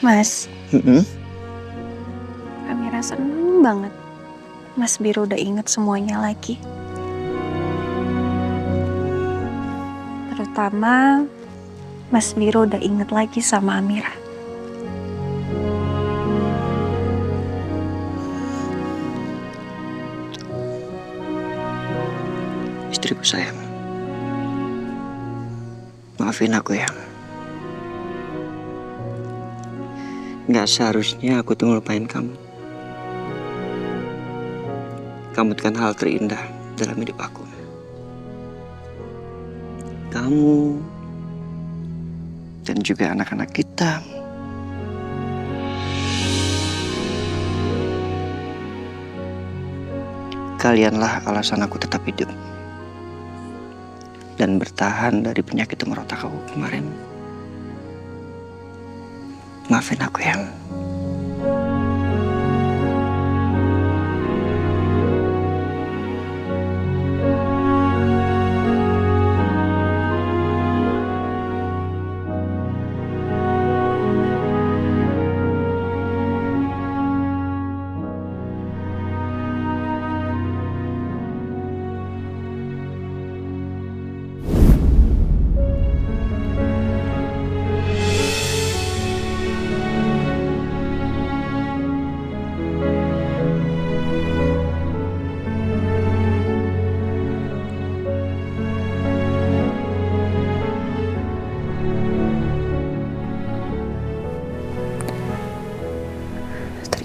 Mas, Mm-mm. Amira seneng banget. Mas Biro udah inget semuanya lagi. Terutama Mas Biro udah inget lagi sama Amira. Istriku sayang, maafin aku ya. Gak seharusnya aku tuh ngelupain kamu. Kamu kan hal terindah dalam hidup aku. Kamu dan juga anak-anak kita. Kalianlah alasan aku tetap hidup dan bertahan dari penyakit tumor otak aku kemarin. Maafin aku ya.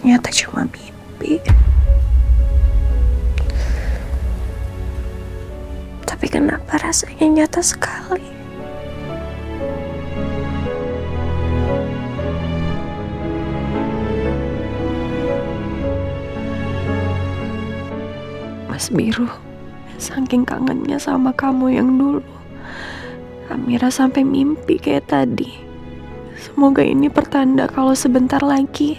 Ternyata cuma mimpi. Tapi kenapa rasanya nyata sekali? Mas Biru, saking kangennya sama kamu yang dulu, Amira sampai mimpi kayak tadi. Semoga ini pertanda kalau sebentar lagi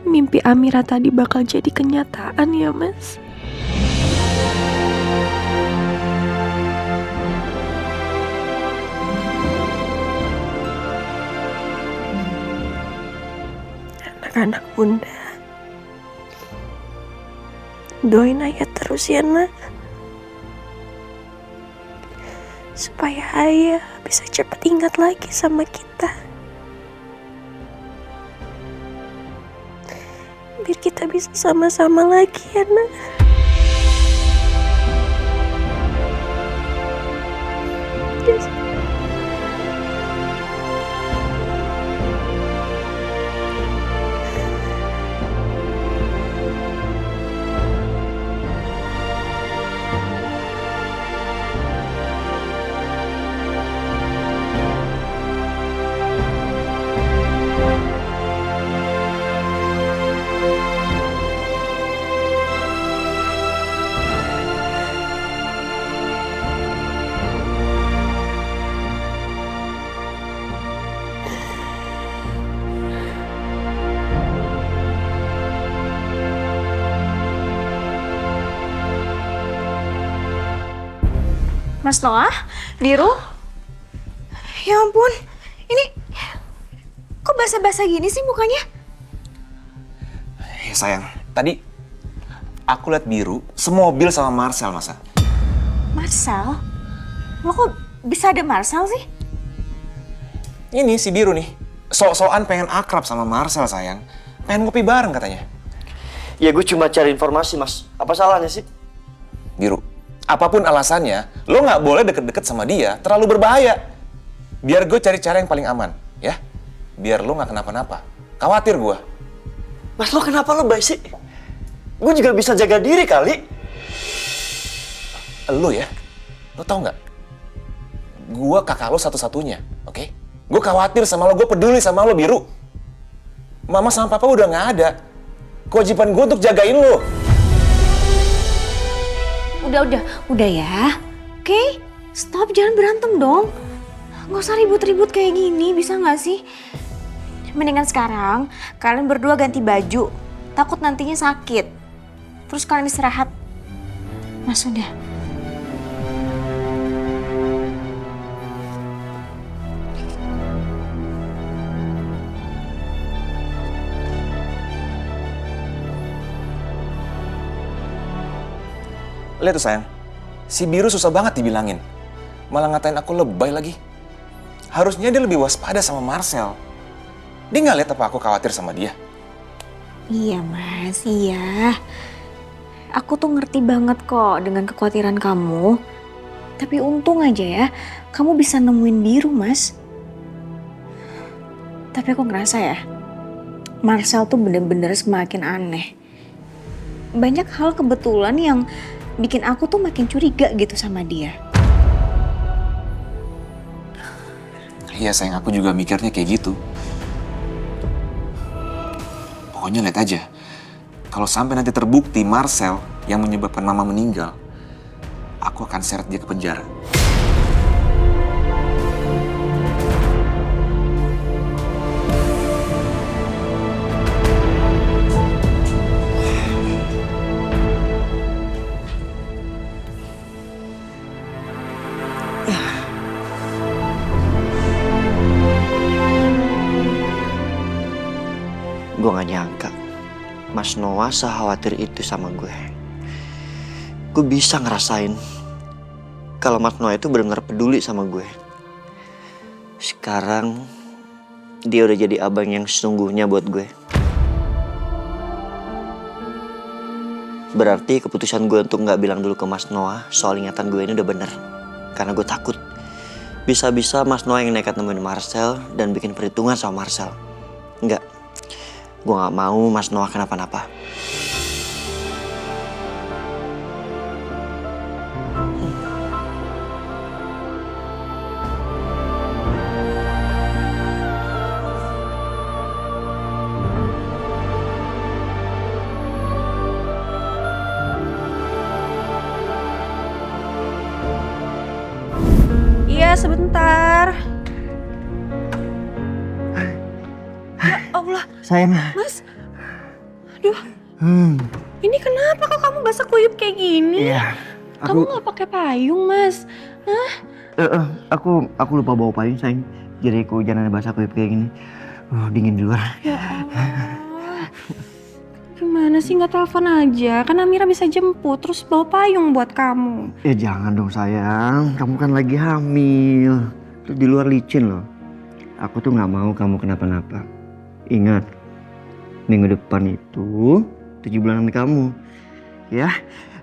mimpi Amira tadi bakal jadi kenyataan ya, Mas. Anak-anak bunda, doain ayah terus ya, nak. Supaya ayah bisa cepat ingat lagi sama kita. Biar kita bisa sama-sama lagi ya, nak. Yes. Mas Noah, Biru. Ya ampun, ini kok basah-basah gini sih mukanya? Ya sayang, tadi aku lihat Biru semobil sama Marcel masa. Marcel? Lo kok bisa ada Marcel sih? Ini si Biru nih, sok-sokan pengen akrab sama Marcel sayang. Pengen ngopi bareng katanya. Ya gue cuma cari informasi, Mas. Apa salahnya sih? Biru, apapun alasannya, lo nggak boleh deket-deket sama dia, terlalu berbahaya. Biar gue cari cara yang paling aman, ya. Biar lo nggak kenapa-napa. Khawatir gue. Mas, lo kenapa lebay sih? Gue juga bisa jaga diri kali. Lo ya, lo tau nggak? Gue kakak lo satu-satunya, oke? Gue khawatir sama lo, gue peduli sama lo, Biru. Mama sama papa udah nggak ada. Kewajiban gue untuk jagain lo. Udah ya. Oke, stop, jangan berantem dong. Nggak usah ribut-ribut kayak gini, bisa nggak sih? Mendingan sekarang kalian berdua ganti baju. Takut nantinya sakit. Terus kalian istirahat. Mas udah. Lihat tuh sayang, si Biru susah banget dibilangin. Malah ngatain aku lebay lagi. Harusnya dia lebih waspada sama Marcel. Dia nggak lihat apa aku khawatir sama dia. Iya Mas, iya. Aku tuh ngerti banget kok dengan kekhawatiran kamu. Tapi untung aja ya, kamu bisa nemuin Biru Mas. Tapi aku ngerasa ya, Marcel tuh bener-bener semakin aneh. Banyak hal kebetulan yang bikin aku tuh makin curiga gitu sama dia. Iya sayang, aku juga mikirnya kayak gitu. Pokoknya lihat aja, kalau sampai nanti terbukti Marcel yang menyebabkan Mama meninggal, aku akan seret dia ke penjara. Gue gak nyangka Mas Noah sekhawatir itu sama gue. Gue bisa ngerasain kalau Mas Noah itu benar-benar peduli sama gue. Sekarang dia udah jadi abang yang sesungguhnya buat gue. Berarti keputusan gue untuk gak bilang dulu ke Mas Noah soal ingatan gue ini udah bener. Karena gue takut bisa-bisa Mas Noah yang nekat nemuin Marcel dan bikin perhitungan sama Marcel. Enggak, gue gak mau Mas Noah kenapa-napa. Iya, sebentar. Ya Allah, Sayang. Mas. Aduh, ini kenapa kok kamu basah kuyup kayak gini? Iya. Kamu nggak pakai payung, Mas? Hah? Aku lupa bawa payung sayang. Jadi kehujanan basah kayak gini. Dingin di luar. Ya Allah. Gimana sih nggak telepon aja? Kan Amira bisa jemput, terus bawa payung buat kamu. Jangan dong sayang. Kamu kan lagi hamil. Terus di luar licin loh. Aku tuh nggak mau kamu kenapa-napa. Ingat, minggu depan itu 7 bulanan kamu. Ya,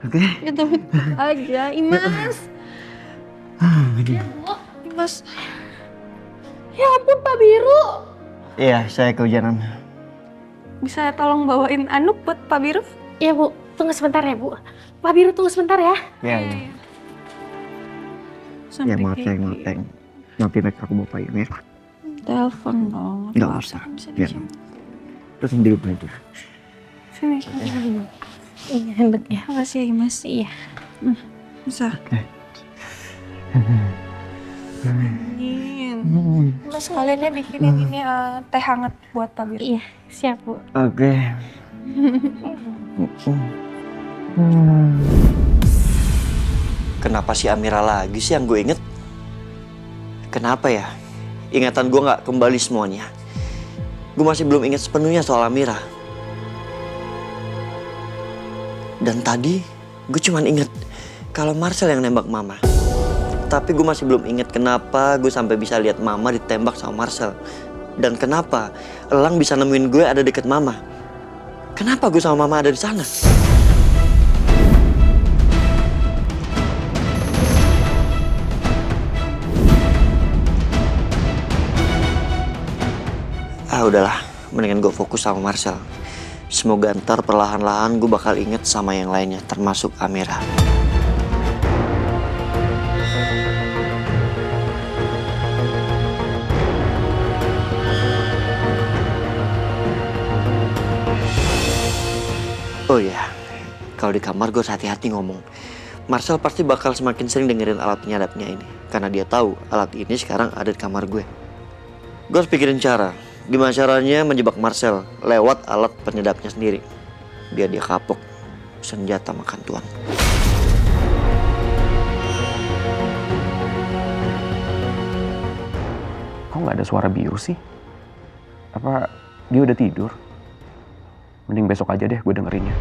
oke? Ya tapi aja, Imas. Ya Bu, Imas. Ya ampun Pak Biru. Iya, saya kehujanan. Bisa tolong bawain anduk buat Pak Biru? Iya Bu, tunggu sebentar ya Bu. Pak Biru tunggu sebentar ya. Ya, Sampai maaf kayak sayang, maaf sayang. Nanti aku bawa payung ya. telepon dong. Nggak usah. Ya. Terus di depan itu. Sini. Iya handuknya. Makasih ya Mas. Iya. Bisa. Oke. Mas kalian ya bikinin ini teh hangat buat Pak Biru. Iya, siap Bu. Oke. Kenapa si Amira lagi sih yang gue inget? Kenapa ya? Ingatan gue gak kembali semuanya. Gue masih belum ingat sepenuhnya soal Amira. Dan tadi gue cuman inget kalau Marcel yang nembak Mama. Tapi gue masih belum inget kenapa gue sampai bisa lihat Mama ditembak sama Marcel. Dan kenapa Elang bisa nemuin gue ada deket Mama. Kenapa gue sama Mama ada di sana? Udahlah, mendingan gue fokus sama Marcel. Semoga ntar perlahan-lahan gue bakal inget sama yang lainnya, termasuk Amira. Oh iya, kalau di kamar gue hati-hati ngomong. Marcel pasti bakal semakin sering dengerin alat penyadapnya ini. Karena dia tahu alat ini sekarang ada di kamar gue. Gue harus pikirin cara. Gimana caranya menjebak Marcel lewat alat penyedapnya sendiri. Biar dia kapok senjata makan tuan. Kok nggak ada suara Biru sih? Apa dia udah tidur? Mending besok aja deh gue dengerinnya.